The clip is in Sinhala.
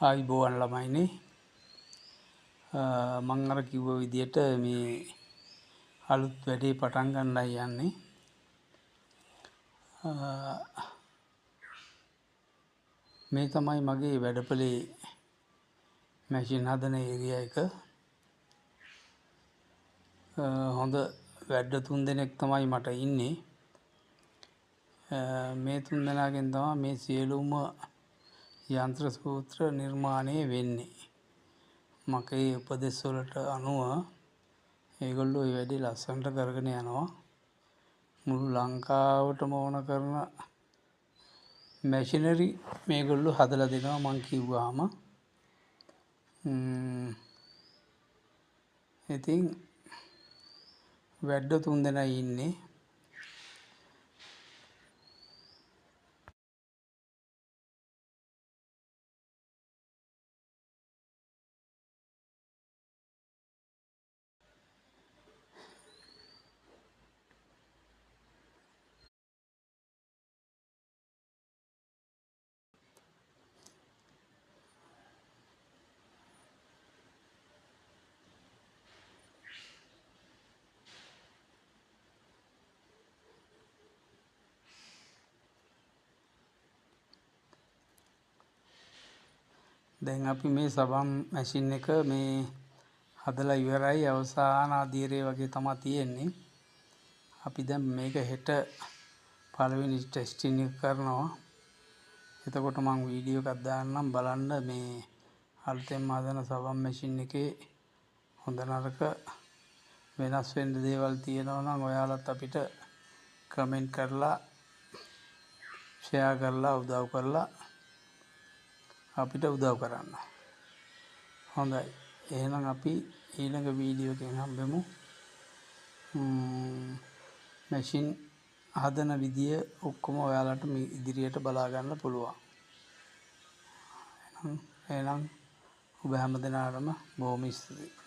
ආයුබෝවන් ළමයිනේ මං අර කිව්ව විදියට මේ අලුත් වැඩේ පටන් ගන්නයි යන්නේ මේ තමයි මගේ වැඩපලේ මැෂින් හදන ඒරියා එක හොඳ වැඩ 3 දෙනෙක් තමයි මට ඉන්නේ මේ 3 දෙනාගෙන් තමයි මේ සියලුම යන්ත්‍ර සූත්‍ර නිර්මාණය වෙන්නේ මගේ උපදෙස් වලට අනුව ඒගොල්ලෝ මේ වැඩේ ලස්සනට කරගෙන යනවා මුළු ලංකාවටම ඕන කරන මැෂිනරි මේගොල්ලෝ හදලා දෙනවා මං කිව්වහම ඉතින් වැඩ 3 දෙනයි ඉන්නේ දැන් අපි මේ සබම් මැෂින් එක මේ හදලා ඉවරයි අවසාන අදියරේ වගේ තමයි තියෙන්නේ අපි දැන් මේක හෙට පළවෙනි ටෙස්ටිං එක කරනවා එතකොට මම වීඩියෝ එකක් දාන්නම් බලන්න මේ අලුතෙන් හදන සබම් මැෂින් එකේ හොඳ නරක වෙනස් වෙන්න දේවල් තියෙනවා නම් ඔයාලත් අපිට කමෙන්ට් කරලා ෂෙයා කරලා උදව් කරලා අපිට උදව් කරන්න. හොඳයි. එහෙනම් අපි ඊළඟ වීඩියෝ එකෙන් හම්බෙමු. මැෂින් හදන විදිය ඔක්කොම ඔයාලට ඉදිරියට බලා ගන්න පුළුවන්. එහෙනම් ඔබ හැම දිනාටම බොහොම ස්තුතියි.